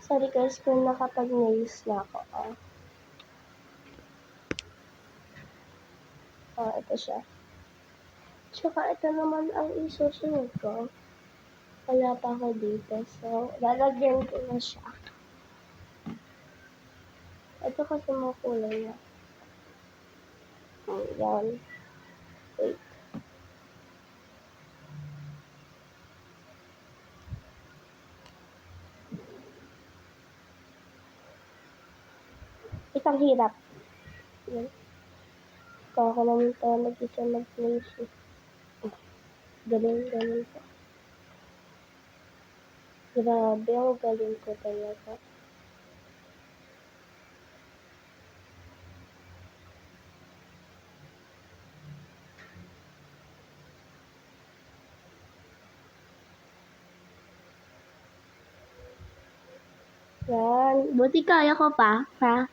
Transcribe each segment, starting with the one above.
Sorry guys kung nakapag-nails na ako. Ito siya. Tsaka ito naman ang isusunod ko. Wala pa ako dito. So, lalagyan ko na siya. Ito kasi mga kulay na. Ayan. Wait. Itang hirap. Ayan. Kaya ko naman ito mag-isa mag-nails. Galing ko. Grabe, ang galing ko talaga. Yan. Buti kaya ko pa, ha?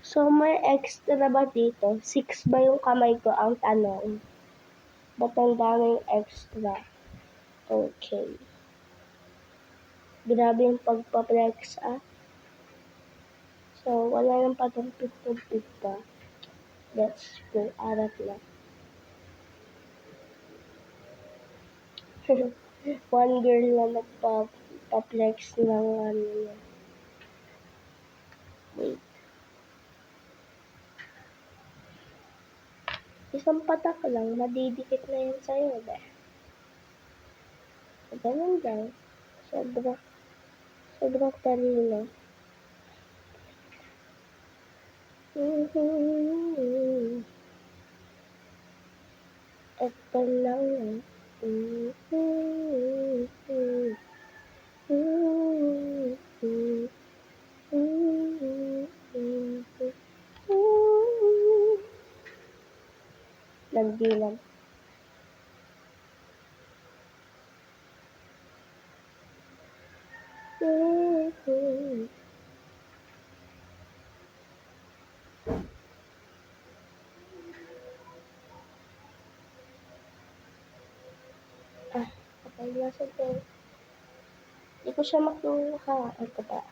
So, may extra ba dito? 6 ba yung kamay ko ang tanong? Ba't ang daming extra? Okay. Grabe yung pagpa-flex, So, wala nang patong-pit pa. Let's go. Arat na. One girl na nagpa-flex ng ano niya. Wait. Isang patak lang, madidikit na yun sa'yo, ba? Ganun lang. Sobrang talino. Ito lang. Nagdilan. Okay, nasa ito. Hindi ko siya makuha. Ito ba?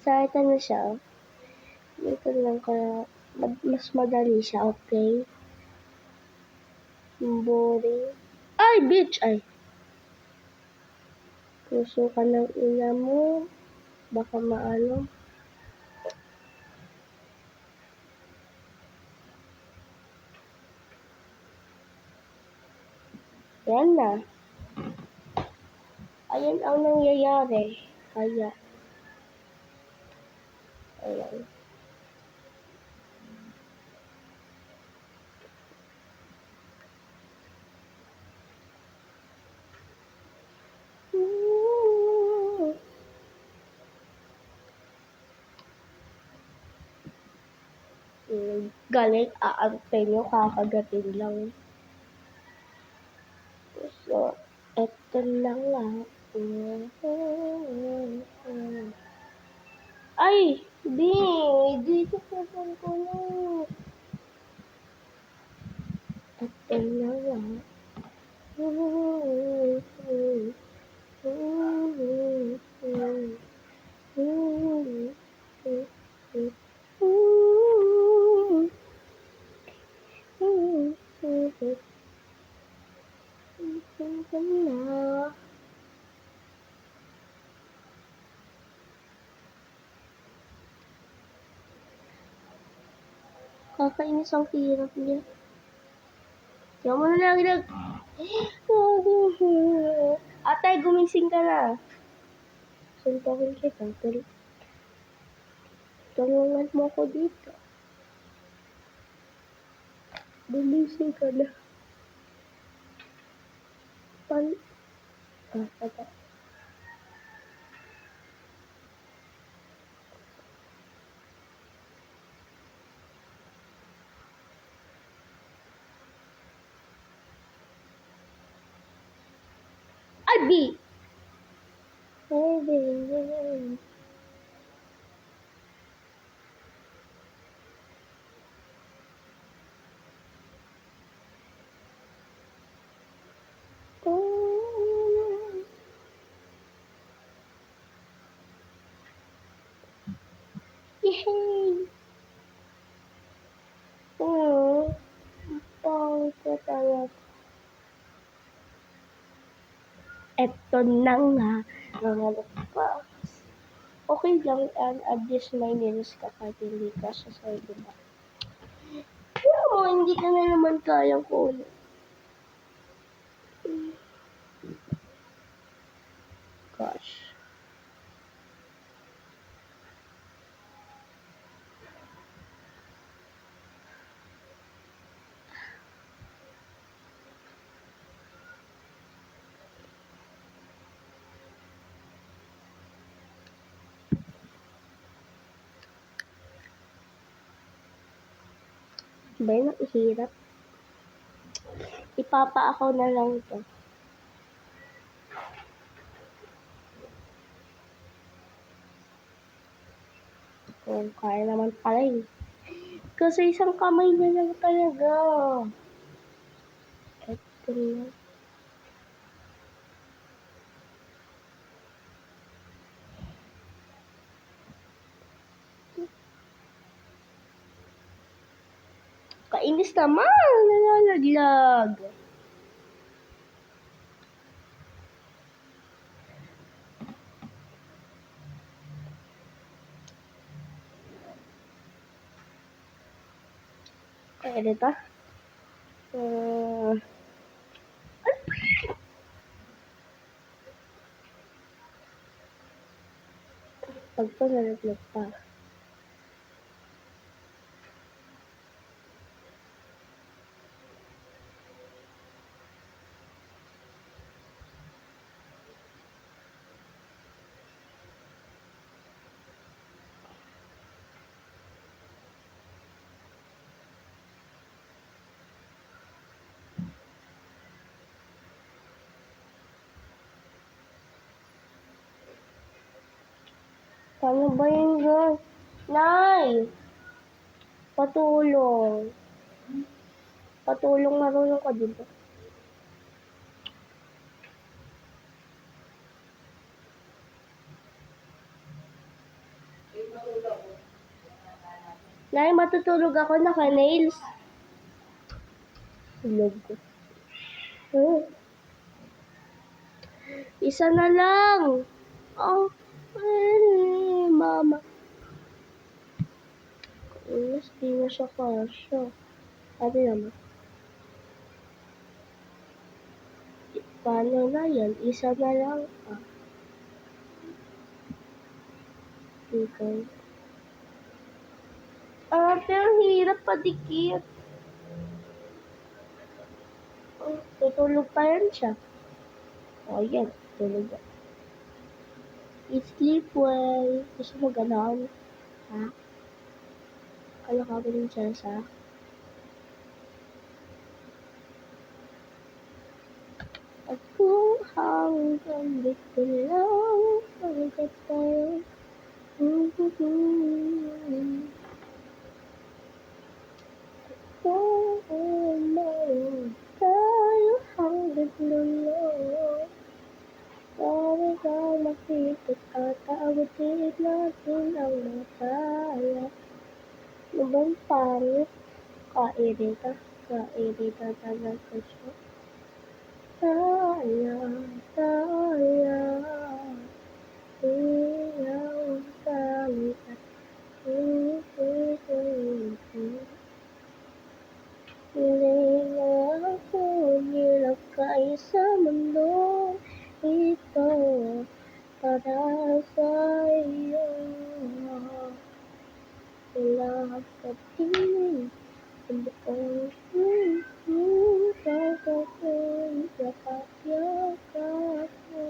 So, ito na siya. Dito lang kaya mas madali siya, okay? Boring. Ay, bitch! Ay! Puso ka ng ina mo. Baka maano. Yan na. Ayan ang nangyayari. Kaya. Ayan. Galing, aantay nyo, kakagatin lang. So, eto lang lang. Ay! Dito ko na. Eto lang lang. Kakainis ang hirap niya. Kaya mo na lang Atay, gumising ka na. Suntokin kita. Tulungan mo ako dito. Gumising ka na. Pata. Ay, B! baby. Oh, yay! Oh, pang ko talaga. Eto na nga, nangalok pa. Okay lang, and adjust my nails kapag hindi ka sa diba? Kaya mo, hindi ka na naman kayang kunin. Gosh. Ba yun ang hirap? Ipapa-ako na lang to. Kung kaya naman pala eh. Kasi isang kamay na lang talaga. Eto na. Kainis naman, nalalaglag. Kaya dito. Pagpa nalaglag pa. Paano ba yun guys? Nay! Patulong. Patulong, marunong ka dito. Nay, matutulog ako, naka-nails. Tulog ko. Isa na lang. Oh, mama. Inas, di na siya kasya. Sabi naman. Paano na yan? Isa na lang. Okay. Pero hirap padikit. Oh, tutulog pa yan siya. Oh, yan. Tulog yan. Sleep well. Gusto mo ganon? Ha? Kala ka ba rin siya sa? Ako hanggang dito lang. Pagkat tayo. Tayo hanggang dulo. Para sa makikit at abutin natin ang mataya. Ano bang pangit? Kairita. Kairita talaga siya. Taya, taya. Iyaw kami at hindi na ako hirap kayo sa mundo ito para sa iyo. Wala ka din, hindi ko sasabihin, yakap-yakap mo.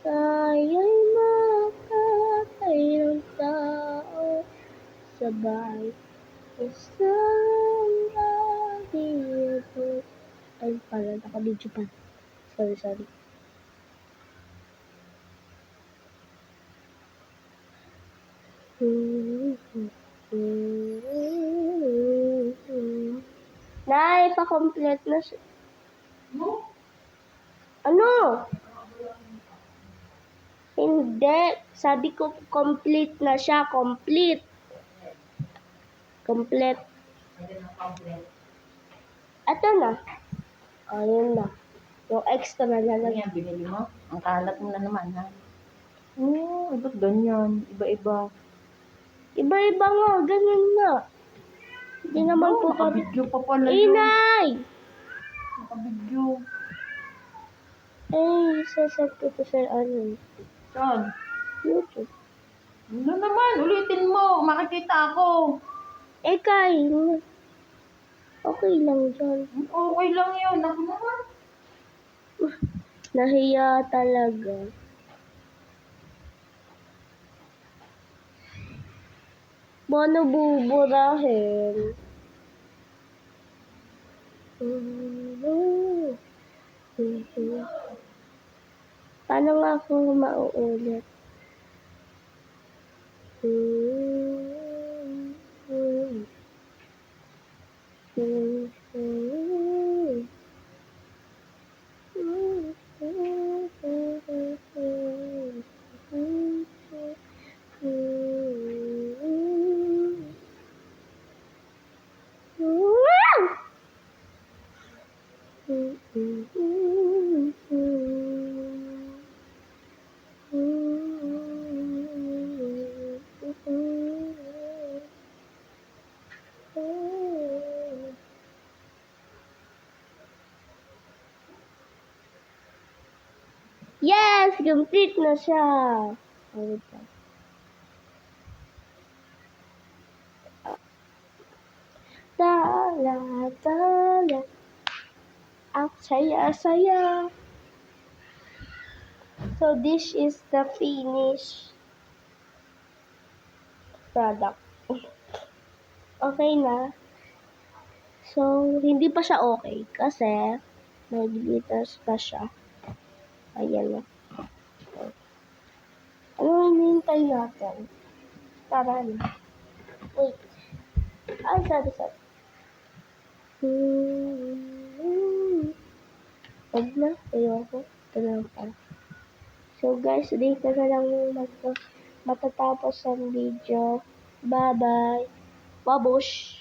Tayo'y makatay ng tao sabay isang abiyado. Ay, pala, naka-video pa. Sorry. Nay, pa-complete na siya. Ano? Hindi. Sabi ko, complete na siya. Complete. Ito na. Ayun na. Yung extra na lang. Ano yan, binili mo? Ang kalat mo na naman, ha? Oo, ba't ganyan? Iba-iba. Iba-iba nga. Ganun na. Hindi naman po kami. Nakabidyo pa pala yun. Inay! Nakabidyo. Ay, sasad ko to sa ano. Saan? YouTube. Ano naman? Ulitin mo. Makikita ako. Kay. Okay lang dyan. Okay lang yun. Ako naman. Nahiya talaga. Paano buburahin? Paano nga ako mauulit? Yes! Complete na siya! Wait lang. Tala. Ang saya. So, this is the finished product. Okay na. So, hindi pa siya okay kasi may glitters pa siya. Ayan na. Ano hinihintay natin? Tara na. Wait. Ay, sorry. Huwag na. Ayoko. Ito na lang pala. So, guys, dito na lang matatapos ang video. Bye-bye. Babush!